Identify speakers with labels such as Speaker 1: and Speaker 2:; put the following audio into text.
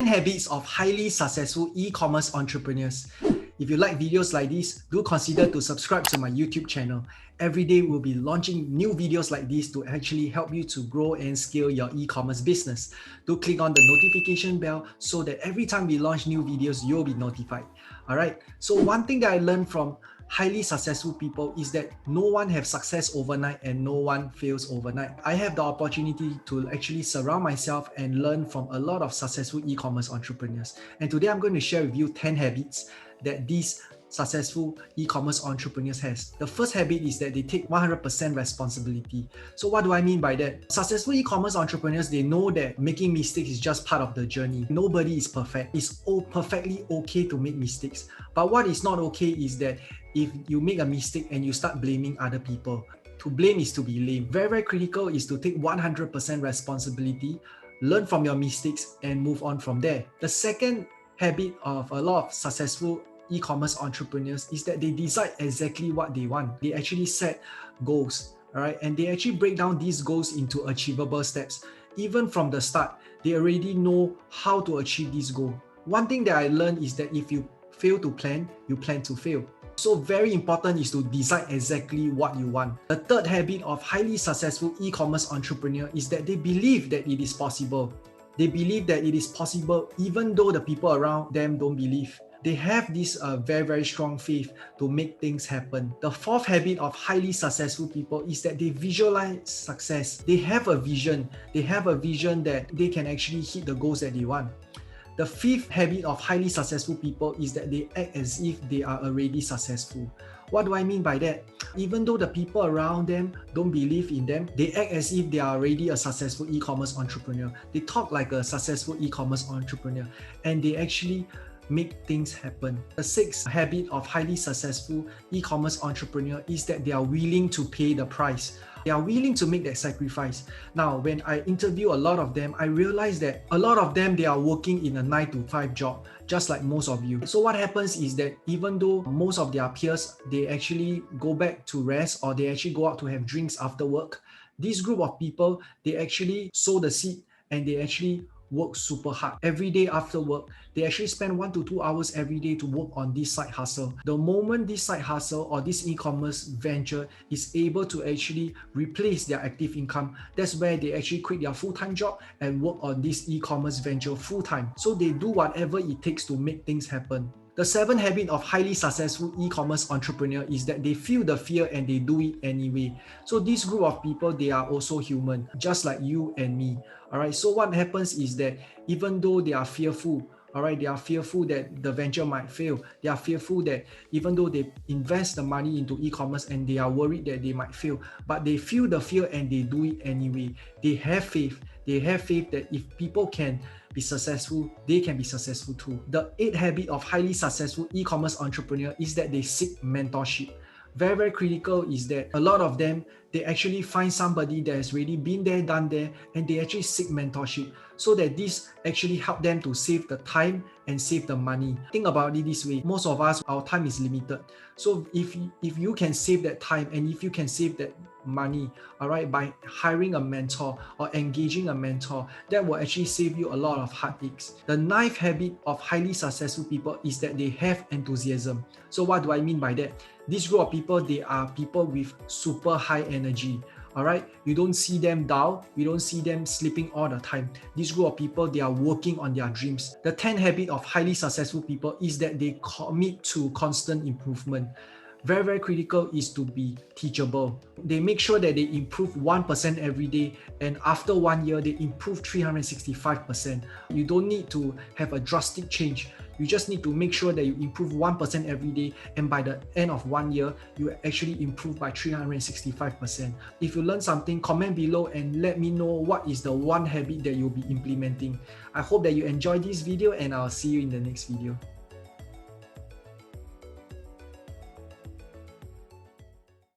Speaker 1: 10 habits of highly successful e-commerce entrepreneurs. If you like videos like this, do consider to subscribe to my YouTube channel. Every day we'll be launching new videos like this to actually help you to grow and scale your e-commerce business. Do click on the notification bell so that every time we launch new videos, you'll be notified. All right. So one thing that I learned from highly successful people is that no one have success overnight and no one fails overnight. I have the opportunity to actually surround myself and learn from a lot of successful e-commerce entrepreneurs. And today I'm going to share with you 10 habits that these successful e-commerce entrepreneurs has. The first habit is that they take 100% responsibility. So what do I mean by that? Successful e-commerce entrepreneurs, they know that making mistakes is just part of the journey. Nobody is perfect. It's all perfectly okay to make mistakes. But what is not okay is that if you make a mistake and you start blaming other people. To blame is to be lame. Very, very critical is to take 100% responsibility, learn from your mistakes and move on from there. The second habit of a lot of successful e-commerce entrepreneurs is that they decide exactly what they want. They actually set goals, all right? And they actually break down these goals into achievable steps. Even from the start, they already know how to achieve this goal. One thing that I learned is that if you fail to plan, you plan to fail. So very important is to decide exactly what you want. The third habit of highly successful e-commerce entrepreneur is that they believe that it is possible. They believe that it is possible even though the people around them don't believe. They have this very, very strong faith to make things happen. The fourth habit of highly successful people is that they visualize success. They have a vision. They have a vision that they can actually hit the goals that they want. The fifth habit of highly successful people is that they act as if they are already successful. What do I mean by that? Even though the people around them don't believe in them, they act as if they are already a successful e-commerce entrepreneur. They talk like a successful e-commerce entrepreneur and they actually make things happen. The sixth habit of highly successful e-commerce entrepreneur is that they are willing to pay the price. They are willing to make that sacrifice. Now, when I interview a lot of them, I realize that a lot of them, they are working in a 9-to-5 job, just like most of you. So what happens is that even though most of their peers, they actually go back to rest or they actually go out to have drinks after work, this group of people, they actually sow the seed and they actually work super hard. Every day after work, they actually spend 1 to 2 hours every day to work on this side hustle. The moment this side hustle or this e-commerce venture is able to actually replace their active income, that's where they actually quit their full-time job and work on this e-commerce venture full-time. So they do whatever it takes to make things happen. The seventh habit of highly successful e-commerce entrepreneur is that they feel the fear and they do it anyway. So this group of people, they are also human, just like you and me. All right. So what happens is that even though they are fearful, all right, they are fearful that the venture might fail. They are fearful that even though they invest the money into e-commerce and they are worried that they might fail, but they feel the fear and they do it anyway. They have faith. They have faith that if people can be successful, they can be successful too. The eighth habit of highly successful e-commerce entrepreneur is that they seek mentorship. Very, very critical is that a lot of them, they actually find somebody that has already been there, done there, and they actually seek mentorship so that this actually help them to save the time and save the money. Think about it this way. Most of us, our time is limited. So if you can save that time and if you can save that money, all right, by hiring a mentor or engaging a mentor, that will actually save you a lot of heartaches. The ninth habit of highly successful people is that they have enthusiasm. So what do I mean by that? This group of people, they are people with super high energy. All right, you don't see them down, you don't see them sleeping all the time. This group of people, they are working on their dreams. The 10th habit of highly successful people is that they commit to constant improvement. Very, very critical is to be teachable. They make sure that they improve 1% every day, and after 1 year, they improve 365%. You don't need to have a drastic change. You just need to make sure that you improve 1% every day, and by the end of 1 year, you actually improve by 365%. If you learn something, comment below and let me know what is the one habit that you'll be implementing. I hope that you enjoyed this video and I'll see you in the next video.